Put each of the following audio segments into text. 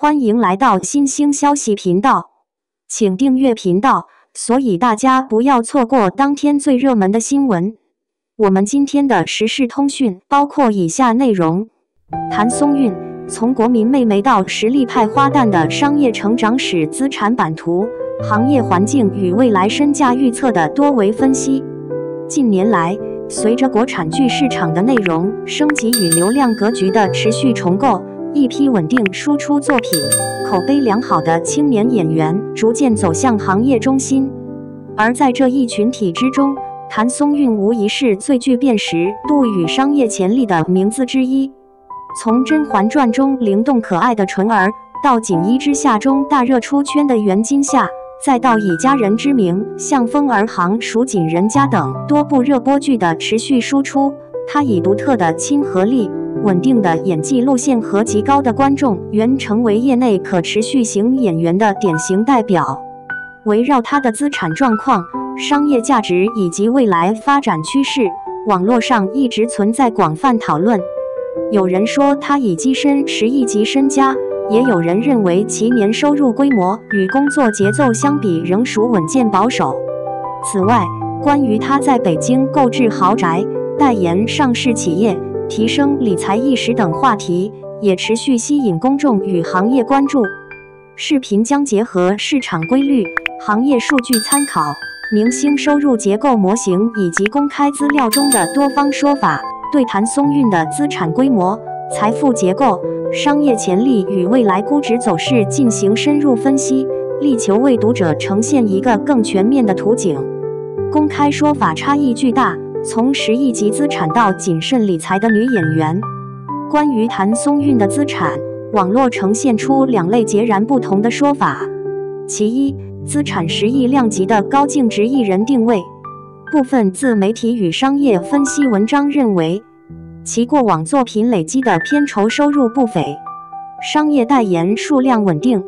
歡迎來到新興消息頻道，請訂閱頻道，所以大家不要錯過當天最熱門的新聞。我們今天的時事通訊包括以下內容：譚松韻從國民妹妹到實力派花旦的商業成長史資產版圖，行業環境與未來身價預測的多維分析。近年來，隨着國產劇市場的內容升級與流量格局的持續重構，一批穩定輸出作品、口碑良好的青年演員逐漸走向行業中心。而在這一群體之中，譚松韻無疑是最具辨識度與商業潛力的名字之一。從《甄嬛傳》中靈動可愛的純兒，到《錦衣之下》中大熱出圈的袁今夏，再到以家人之名向風兒行、蜀錦人家等多部熱播劇的持續輸出，他以獨特的親和力、穩定的演技路線和極高的觀眾緣成為業內可持續型演員的典型代表。圍繞他的資產狀況、商業價值以及未來發展趨勢，網絡上一直存在廣泛討論。有人說他已躋身10億級身家，也有人認為其年收入規模與工作節奏相比仍屬穩健保守。此外，關於他在北京購置豪宅、代言上市企業、提升理財意識等話題，也持續吸引公眾與行業關注。視頻將結合市場規律、行業數據參考、明星收入結構模型以及公開資料中的多方說法，對譚松韻的資產規模、財富結構、商業潛力與未來估值走勢進行深入分析，力求為讀者呈現一個更全面的圖景。公開說法差異巨大，從10億級資產到謹慎理財的女演員。關於譚松韻的資產，網絡呈現出兩類截然不同的說法。其一，資產10億量級的高淨值藝人定位。部分自媒體與商業分析文章認為，其過往作品累積的片酬收入不菲，商業代言數量穩定，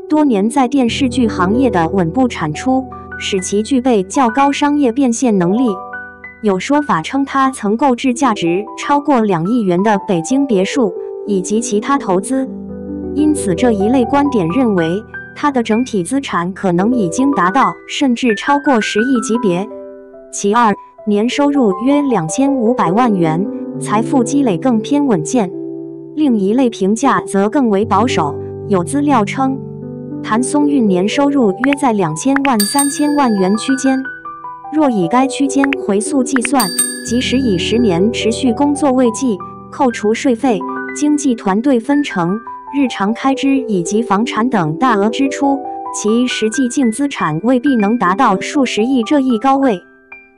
多年在電視劇行業的穩步產出，使其具備較高商業變現能力。有說法稱他曾購置價值超過2億元的北京別墅以及其他投資，因此這一類觀點認為他的整體資產可能已經達到甚至超過10億級別。其二，年收入約2500萬元，財富積累更偏穩健。另一類評價則更為保守，有資料稱，譚松韻年收入約在2000萬、3000萬元區間。若以該區間回溯計算，即使以10年持續工作為計，扣除稅費、經紀團隊分成、日常開支以及房產等大額支出，其實際淨資產未必能達到數十億這一高位。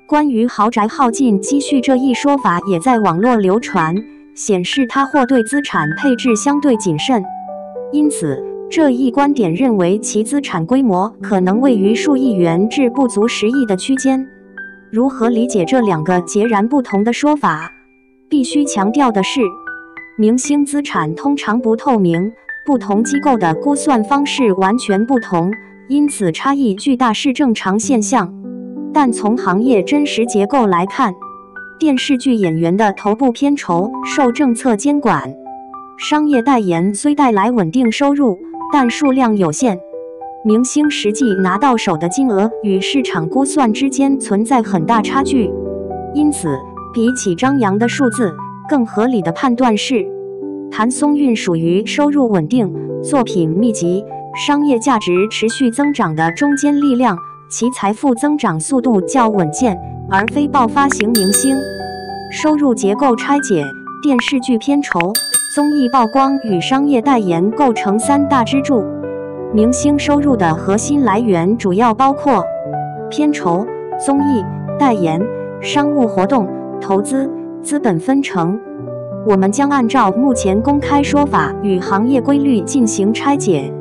關於豪宅耗盡積蓄這一說法也在網絡流傳，顯示他或對資產配置相對謹慎。因此，這一觀點認為其資產規模可能位於數億元至不足10億的區間。如何理解這兩個截然不同的說法？必須強調的是，明星資產通常不透明，不同機構的估算方式完全不同，因此差異巨大是正常現象。但從行業真實結構來看，電視劇演員的頭部片酬受政策監管，商業代言雖帶來穩定收入，但數量有限。明星實際拿到手的金額與市場估算之間存在很大差距，因此比起張揚的數字，更合理的判斷是，譚松韻屬於收入穩定、作品密集、商業價值持續增長的中堅力量。其財富增長速度較穩健，而非爆發型明星。收入結構拆解，電視劇片酬、綜藝曝光與商業代言構成3大支柱。明星收入的核心來源主要包括片酬、綜藝、代言、商務活動、投資、資本分成。我們將按照目前公開說法與行業規律進行拆解。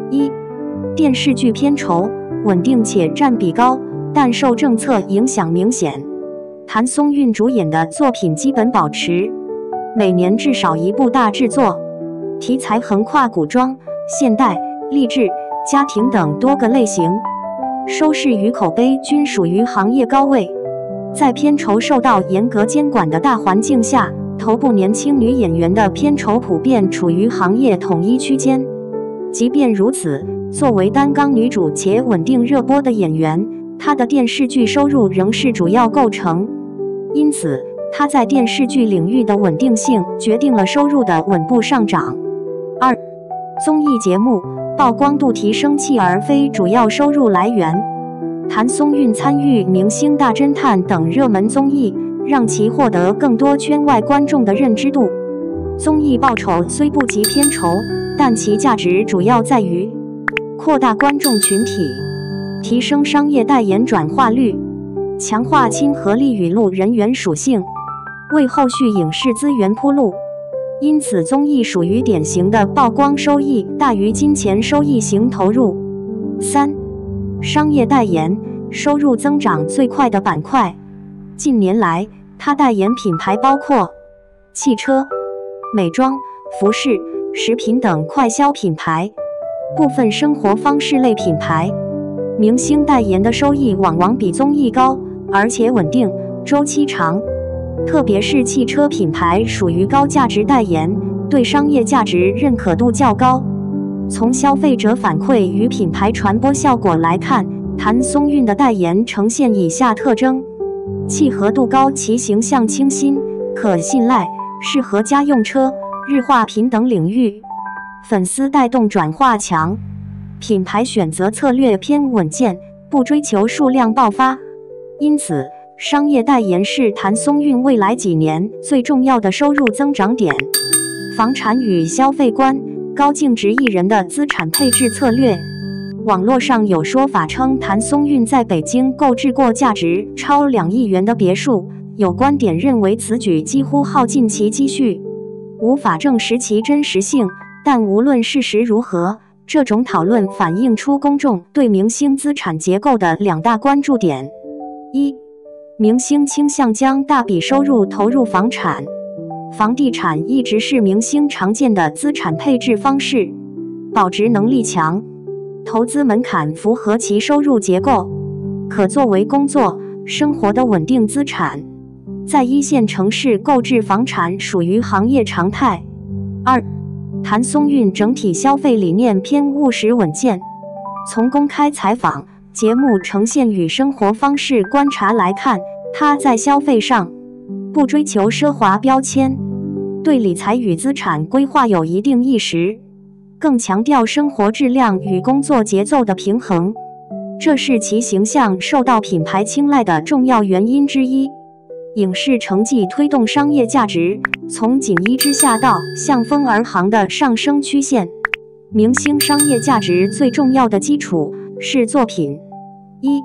1、電視劇片酬穩定且佔比高，但受政策影響明顯。譚松韻主演的作品基本保持，每年至少一部大制作，題材橫跨古裝、現代、勵志、家庭等多個類型，收視與口碑均屬於行業高位。在片酬受到嚴格監管的大環境下，頭部年輕女演員的片酬普遍處於行業統一區間。即便如此，作為擔綱女主且穩定熱播的演員，她的電視劇收入仍是主要構成。因此，她在電視劇領域的穩定性決定了收入的穩步上漲。2. 綜藝節目曝光度提升棄而非主要收入來源。譚松韻參與《明星大偵探》等熱門綜藝，讓其獲得更多圈外觀眾的認知度。綜藝報酬雖不及片酬，但其價值主要在於擴大觀眾群體，提升商業代言轉化率，強化親和力與路人緣屬性，為後續影視資源鋪路。因此，綜藝屬於典型的曝光收益大於金錢收益型投入。3. 商業代言收入增長最快的板塊。近年來，他代言品牌包括汽車、美妝、服飾、食品等快消品牌，部分生活方式類品牌。明星代言的收益往往比綜藝高，而且穩定，週期長。特別是汽車品牌屬於高價值代言，對商業價值認可度較高。從消費者反饋與品牌傳播效果來看，譚松韻的代言呈現以下特徵：契合度高，其形象清新、可信賴，適合家用車、日化品等領域；粉絲帶動轉化強，品牌選擇策略偏穩健，不追求數量爆發。因此，商業代言是譚松韻未來幾年最重要的收入增長點。房產與消費觀，高淨值藝人的資產配置策略。網絡上有說法稱譚松韻在北京購置過價值超2億元的別墅，有觀點認為此舉幾乎耗盡其積蓄，無法證實其真實性。但無論事實如何，這種討論反映出公眾對明星資產結構的2大關注點。1. 明星傾向將大筆收入投入房產，房地產一直是明星常見的資產配置方式，保值能力強，投資門檻符合其收入結構，可作為工作、生活的穩定資產。在一線城市購置房產屬於行業常態。2. 譚松韻整體消費理念偏務實穩健，從公開採訪、節目呈現與生活方式觀察來看，他在消費上不追求奢華標籤，對理財與資產規劃有一定意識，更強調生活質量與工作節奏的平衡，這是其形象受到品牌青睞的重要原因之一。影視成績推動商業價值，從僅一之下到向風而行的上升曲線。明星商業價值最重要的基礎是作品。1.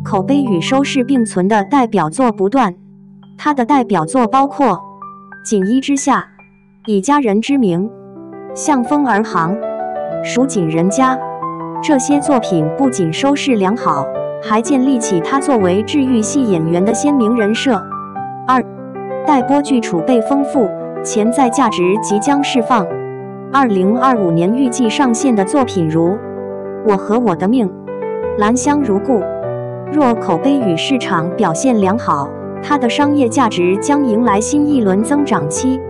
口碑與收視並存的代表作不斷，他的代表作包括僅一之下、以家人之名、向風而行、蜀錦人家。這些作品不僅收視良好，還建立起他作為治癒系演員的鮮明人設。2. 待播劇儲備豐富，潛在價值即將釋放。2025年預計上線的作品如《我和我的命》、《蘭香如故》。若口碑與市場表現良好，它的商業價值將迎來新一輪增長期。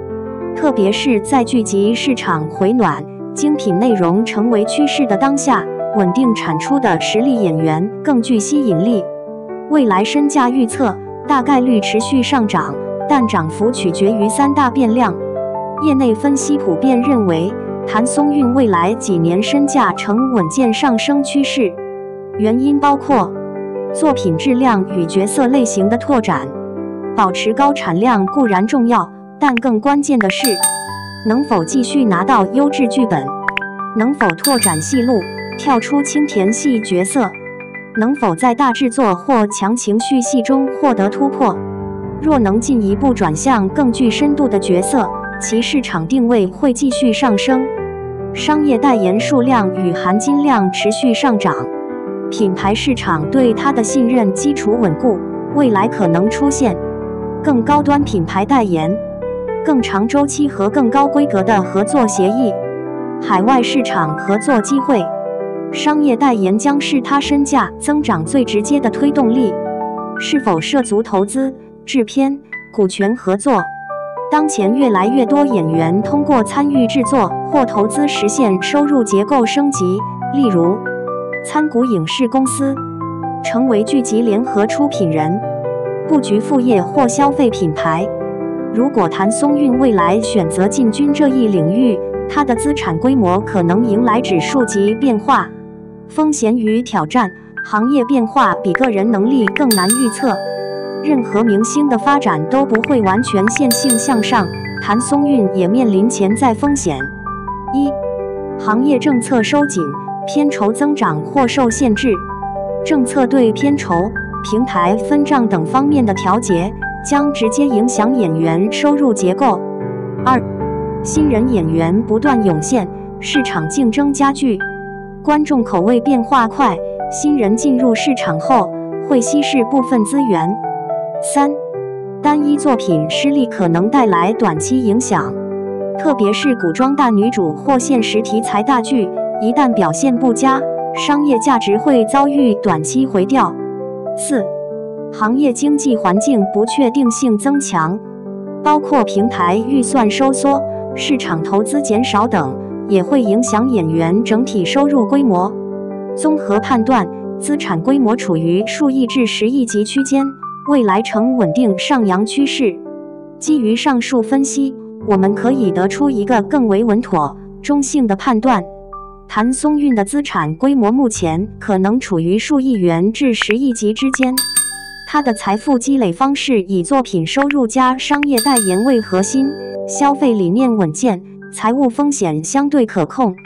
特別是在劇集市場回暖、精品內容成為趨勢的當下，穩定產出的實力演員更具吸引力。未來身價預測大概率持續上漲，但漲幅取決於3大變量。業內分析普遍認為，譚松韻未來幾年身價呈穩健上升趨勢，原因包括作品質量與角色類型的拓展。保持高產量固然重要，但更關鍵的是，能否繼續拿到優質劇本，能否拓展戲路，跳出輕甜系角色，能否在大製作或強情緒戲中獲得突破。若能進一步轉向更具深度的角色，其市場定位會繼續上升，商業代言數量與含金量持續上漲，品牌市場對它的信任基礎穩固，未來可能出現更高端品牌代言、更長週期和更高規格的合作協議、海外市場合作機會。商業代言將是它身價增長最直接的推動力。是否涉足投資、制片、股權合作，當前越來越多演員通過參與製作或投資實現收入結構升級，例如參股影視公司，成為劇集聯合出品人，布局副業或消費品牌。如果譚松韻未來選擇進軍這一領域，他的資產規模可能迎來指數級變化。風險與挑戰，行業變化比個人能力更難預測。任何明星的發展都不會完全線性向上，譚松韻也面臨潛在風險。一、行業政策收緊，片酬增長或受限制。政策對片酬、平台分賬等方面的調節，將直接影響演員收入結構。二、新人演員不斷湧現，市場競爭加劇，觀眾口味變化快，新人進入市場後會稀釋部分資源。三、單一作品失利可能帶來短期影響，特別是古裝大女主或現實題材大劇，一旦表現不佳，商業價值會遭遇短期回調。四、行業經濟環境不確定性增強，包括平台預算收縮、市場投資減少等，也會影響演員整體收入規模。綜合判斷，資產規模處於數億至10億級區間，未來呈穩定上揚趨勢。基於上述分析，我們可以得出一個更為穩妥、中性的判斷：譚松韻的資產規模目前可能處於數億元至10億級之間。他的財富積累方式以作品收入加商業代言為核心，消費理念穩健，財務風險相對可控。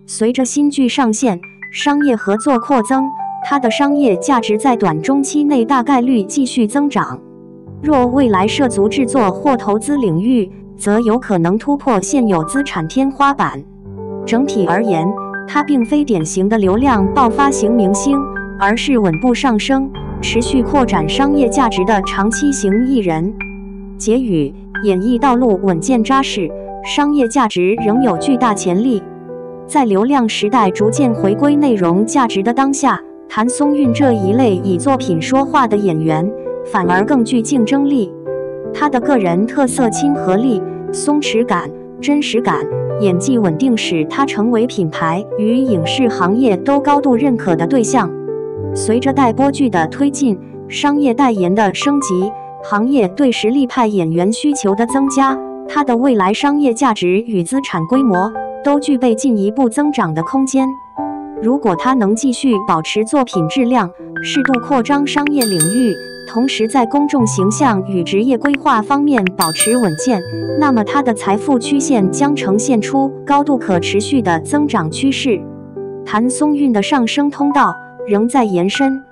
隨着新劇上線，商業合作擴增，它的商業價值在短中期內大概率繼續增長。若未來涉足製作或投資領域，則有可能突破現有資產天花板。整體而言，它並非典型的流量爆發型明星，而是穩步上升、持續擴展商業價值的長期型藝人。結語：演藝道路穩健扎實，商業價值仍有巨大潛力。在流量時代逐漸回歸內容價值的當下，譚松韻這一類以作品說話的演員，反而更具競爭力。他的個人特色、親和力、鬆弛感、真實感、演技穩定，使他成為品牌與影視行業都高度認可的對象。隨着待播劇的推進，商業代言的升級，行業對實力派演員需求的增加，他的未來商業價值與資產規模都具備進一步增長的空間。如果他能繼續保持作品質量，適度擴張商業領域，同時在公眾形象與職業規劃方面保持穩健，那麼他的財富曲線將呈現出高度可持續的增長趨勢。譚松韻的上升通道仍在延伸。